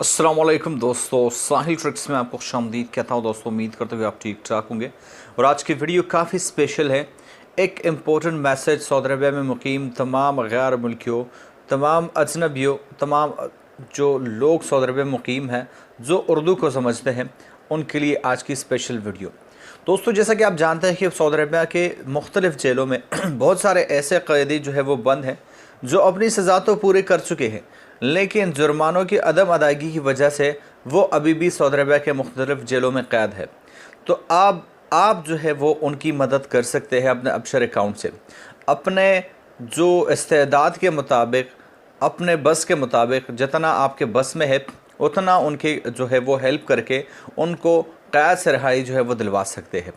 अस्सलाम वालेकुम दोस्तों, साहिल ट्रिक्स में आपको खुशामदीद कहता हूँ। दोस्तों उम्मीद करते हुए आप ठीक ठाक होंगे और आज की वीडियो काफ़ी स्पेशल है। एक इम्पोर्टेंट मैसेज सऊदी अरबिया में मुकीम तमाम गैर मुल्कियों, तमाम अजनबियों, तमाम जो लोग सऊदी अरबिया में मुकीम हैं जो उर्दू को समझते हैं, उनके लिए आज की स्पेशल वीडियो। दोस्तों जैसा कि आप जानते हैं कि सऊदी अरबिया के मुख्तलिफ़ जेलों में बहुत सारे ऐसे कैदी जो है वो बंद हैं जो अपनी सज़ा तो पूरी कर चुके हैं, लेकिन जुर्मानों की अदम अदायगी की वजह से वो अभी भी सऊदी अरबिया के मुख्तलिफ़ जेलों में क़ैद है। तो आप जो है वो उनकी मदद कर सकते हैं अपने अबशर अकाउंट से। अपने जो इस्तेदाद के मुताबिक, अपने बस के मुताबिक, जितना आपके बस में है उतना उनकी जो है वो हेल्प करके उनको क़ैद से रिहाई जो है वो दिलवा सकते हैं।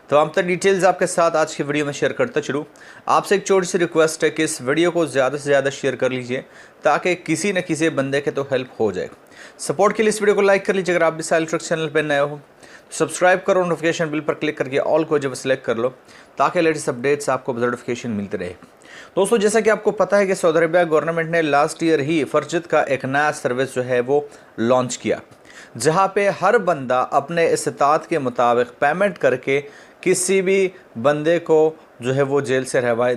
तो हम तक डिटेल्स आपके साथ आज की वीडियो में शेयर करता चलूँ। आपसे एक छोटी सी रिक्वेस्ट है कि इस वीडियो को ज़्यादा से ज़्यादा शेयर कर लीजिए ताकि किसी न किसी बंदे के तो हेल्प हो जाए। सपोर्ट के लिए इस वीडियो को लाइक कर लीजिए। अगर आप भी साहिल ट्रिक्स चैनल पर नए हो तो सब्सक्राइब करो, नोटिफिकेशन बिल पर क्लिक करके ऑल को जब सेलेक्ट कर लो ताकि लेटेस्ट अपडेट्स आपको नोटिफिकेशन मिलते रहे। दोस्तों जैसा कि आपको पता है कि सऊदी अरबिया गवर्नमेंट ने लास्ट ईयर ही फरजत का एक नया सर्विस जो है वो लॉन्च किया, जहाँ पे हर बंदा अपने इस्तात के मुताबिक पेमेंट करके किसी भी बंदे को जो है वो जेल से रिहाई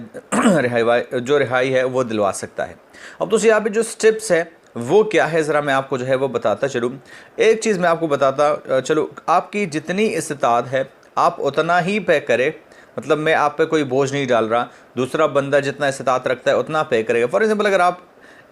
है वो दिलवा सकता है। अब तो यहाँ पे जो स्टेप्स है वो क्या है, ज़रा मैं आपको जो है वो बताता चलूँ। एक चीज़ मैं आपको बताता चलो, आपकी जितनी इस्तात है आप उतना ही पे करें। मतलब मैं आप पे कोई बोझ नहीं डाल रहा, दूसरा बंदा जितना इस्तात रखता है उतना पे करेगा। फॉर एग्ज़ाम्पल अगर आप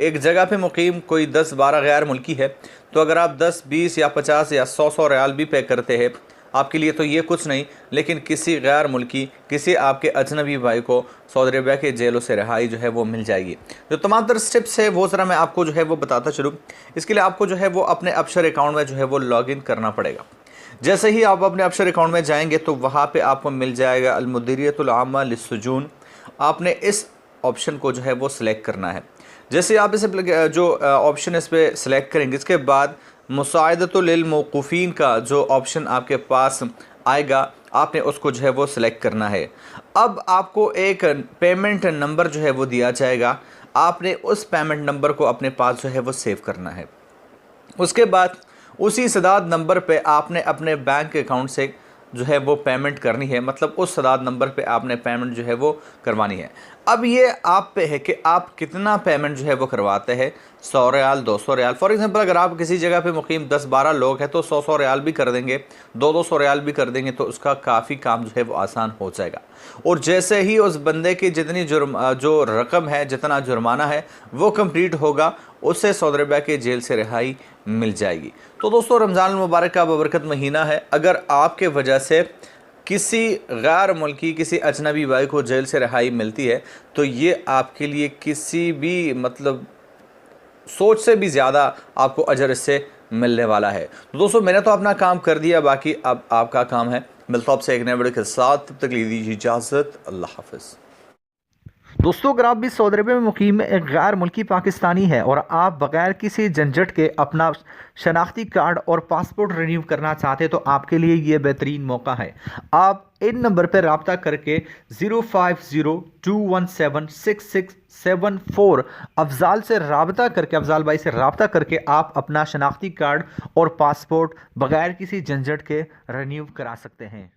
एक जगह पे मुकीम कोई 10-12 गैर मुल्की है तो अगर आप 10, 20 या 50 या 100 रियाल भी पे करते हैं आपके लिए तो ये कुछ नहीं, लेकिन किसी गैर मुल्की, किसी आपके अजनबी भाई को सऊदी अरबिया के जेलों से रिहाई जो है वो मिल जाएगी। जो तमाम तर स्टेप्स है वो ज़रा मैं आपको जो है वो बताता चलूँ। इसके लिए आपको जो है वो अपने अबशर अकाउंट में जो है वो लॉगिन करना पड़ेगा। जैसे ही आप अपने अबशर अकाउंट में जाएंगे तो वहाँ पे आपको मिल जाएगा अलमुदीरियतुल आम्मा लिस्सुजून। आपने इस ऑप्शन को जो है वो सिलेक्ट करना है। जैसे आप इसे जो ऑप्शन इस पर सिलेक्ट करेंगे, इसके बाद मुसाइदतुल लिल मौकूफ़ीन का जो ऑप्शन आपके पास आएगा आपने उसको जो है वो सिलेक्ट करना है। अब आपको एक पेमेंट नंबर जो है वो दिया जाएगा, आपने उस पेमेंट नंबर को अपने पास जो है वो सेव करना है। उसके बाद उसी सदाद नंबर पे आपने अपने बैंक अकाउंट से जो है वो पेमेंट करनी है, मतलब उस सदाद नंबर पे आपने पेमेंट जो है वो करवानी है। अब ये आप पे है कि आप कितना पेमेंट जो है वो करवाते हैं, 100 रियाल, 200 रियाल। फॉर एग्जांपल अगर आप किसी जगह पे मुकीम 10-12 लोग हैं तो 100 रियाल भी कर देंगे, 200 रियाल भी कर देंगे तो उसका काफ़ी काम जो है वो आसान हो जाएगा। और जैसे ही उस बंदे की जितनी जो रकम है, जितना जुर्माना है वो कंप्लीट होगा, उससे सऊदी अरबिया के जेल से रिहाई मिल जाएगी। तो दोस्तों रमज़ान मुबारक का बबरकत महीना है। अगर आपके वजह से किसी गैर मुल्की, किसी अजनबी भाई को जेल से रिहाई मिलती है तो ये आपके लिए किसी भी मतलब सोच से भी ज़्यादा आपको अजर इससे मिलने वाला है। तो दोस्तों मैंने तो अपना काम कर दिया, बाकी अब आपका काम है। मिलता हूं आपसे एक नए वीडियो के साथ, तब तक लीजिए इजाज़त। अल्लाह हाफ़िज़। दोस्तों अगर आप भी सऊदी अरबिया में मुकीम एक गैर मुल्की पाकिस्तानी है और आप बगैर किसी झंझट के अपना शनाख्ती कार्ड और पासपोर्ट रिन्यू करना चाहते हैं तो आपके लिए ये बेहतरीन मौका है। आप इन नंबर पर रब्ता करके 0502176674 अफजाल से रब्ता करके, अफजाल भाई से रब्ता करके आप अपना शनाख्ती कार्ड और पासपोर्ट बगैर किसी झंझट के रिन्यू करा सकते हैं।